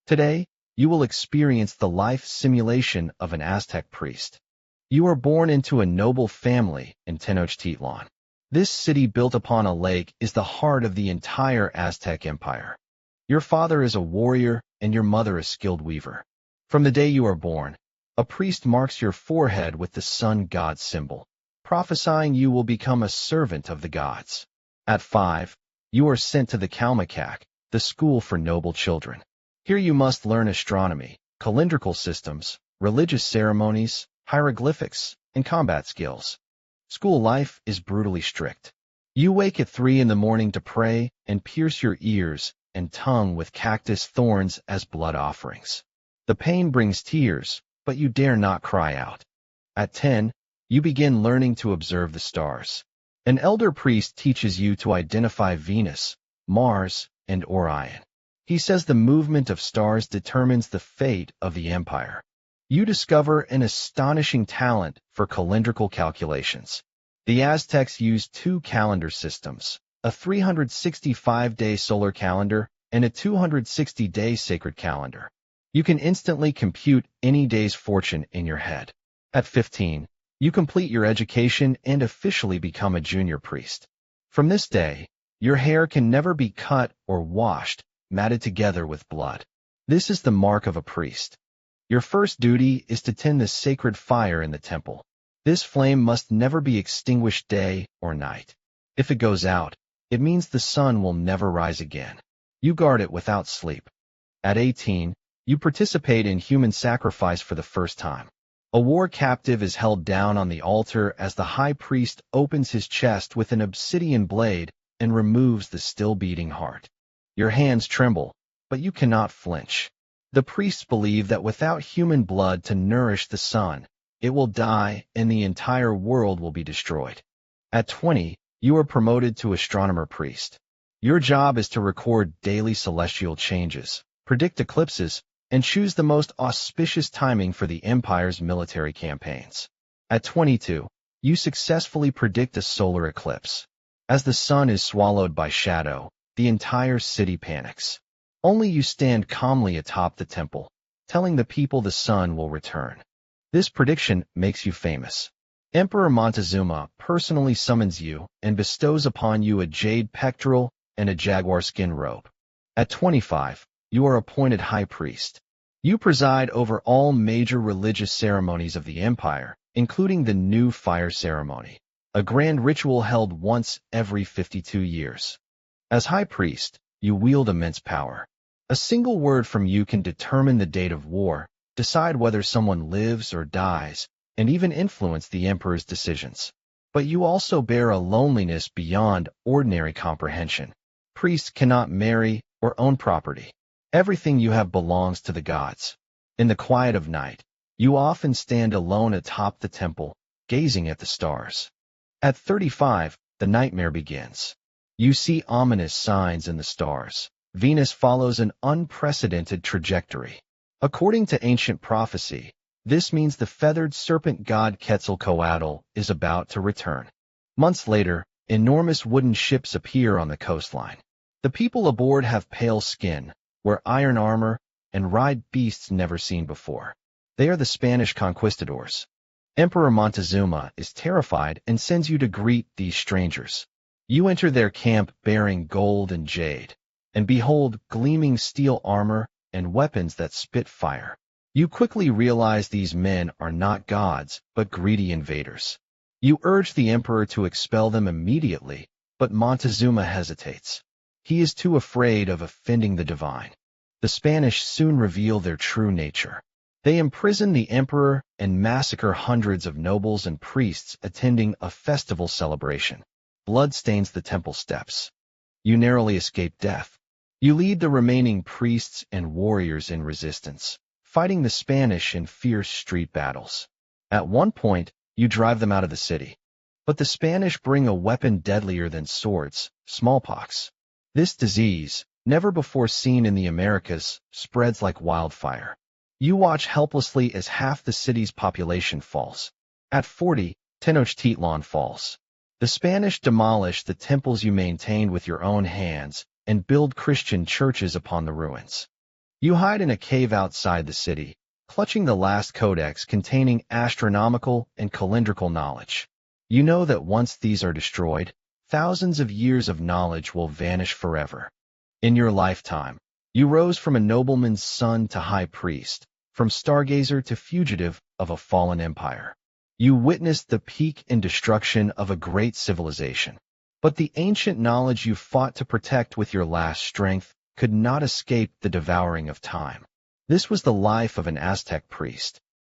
Today, you will experience the life simulation of an Aztec priest. You are born into a noble family in Tenochtitlan. This city built upon a lake is the heart of the entire Aztec Empire. Your father is a warrior and your mother a skilled weaver. From the day you are born, a priest marks your forehead with the sun god symbol, prophesying you will become a servant of the gods. At 5, you are sent to the Kalmakak, the school for noble children. Here you must learn astronomy, calendrical systems, religious ceremonies, hieroglyphics, and combat skills. School life is brutally strict. You wake at 3 in the morning to pray and pierce your ears and tongue with cactus thorns as blood offerings. The pain brings tears, but you dare not cry out. At 10, you begin learning to observe the stars. An elder priest teaches you to identify Venus, Mars, and Orion. He says the movement of stars determines the fate of the empire. You discover an astonishing talent for calendrical calculations. The Aztecs used 2 calendar systems, a 365-day solar calendar and a 260-day sacred calendar. You can instantly compute any day's fortune in your head. At 15, you complete your education and officially become a junior priest. From this day, your hair can never be cut or washed, matted together with blood. This is the mark of a priest. Your first duty is to tend the sacred fire in the temple. This flame must never be extinguished day or night. If it goes out, it means the sun will never rise again. You guard it without sleep. At 18, you participate in human sacrifice for the first time. A war captive is held down on the altar as the high priest opens his chest with an obsidian blade and removes the still-beating heart. Your hands tremble, but you cannot flinch. The priests believe that without human blood to nourish the sun, it will die and the entire world will be destroyed. At 20, you are promoted to astronomer priest. Your job is to record daily celestial changes, predict eclipses, and choose the most auspicious timing for the empire's military campaigns. At 22, you successfully predict a solar eclipse. As the sun is swallowed by shadow, the entire city panics. Only you stand calmly atop the temple, telling the people the sun will return. This prediction makes you famous. Emperor Montezuma personally summons you and bestows upon you a jade pectoral and a jaguar skin robe. At 25, you are appointed high priest. You preside over all major religious ceremonies of the empire, including the new fire ceremony, a grand ritual held once every 52 years. As high priest, you wield immense power. A single word from you can determine the date of war, decide whether someone lives or dies, and even influence the emperor's decisions. But you also bear a loneliness beyond ordinary comprehension. Priests cannot marry or own property. Everything you have belongs to the gods. In the quiet of night, you often stand alone atop the temple, gazing at the stars. At 35, the nightmare begins. You see ominous signs in the stars. Venus follows an unprecedented trajectory. According to ancient prophecy, this means the feathered serpent god Quetzalcoatl is about to return. Months later, enormous wooden ships appear on the coastline. The people aboard have pale skin, wear iron armor, and ride beasts never seen before. They are the Spanish conquistadors. Emperor Montezuma is terrified and sends you to greet these strangers. You enter their camp bearing gold and jade, and behold gleaming steel armor and weapons that spit fire. You quickly realize these men are not gods, but greedy invaders. You urge the emperor to expel them immediately, but Montezuma hesitates. He is too afraid of offending the divine. The Spanish soon reveal their true nature. They imprison the emperor and massacre hundreds of nobles and priests attending a festival celebration. Blood stains the temple steps. You narrowly escape death. You lead the remaining priests and warriors in resistance, fighting the Spanish in fierce street battles. At one point, you drive them out of the city. But the Spanish bring a weapon deadlier than swords, smallpox. This disease, never before seen in the Americas, spreads like wildfire. You watch helplessly as half the city's population falls. At 40, Tenochtitlan falls. The Spanish demolish the temples you maintained with your own hands and build Christian churches upon the ruins. You hide in a cave outside the city, clutching the last codex containing astronomical and calendrical knowledge. You know that once these are destroyed, thousands of years of knowledge will vanish forever. In your lifetime, you rose from a nobleman's son to high priest, from stargazer to fugitive of a fallen empire. You witnessed the peak and destruction of a great civilization. But the ancient knowledge you fought to protect with your last strength could not escape the devouring of time. This was the life of an Aztec priest,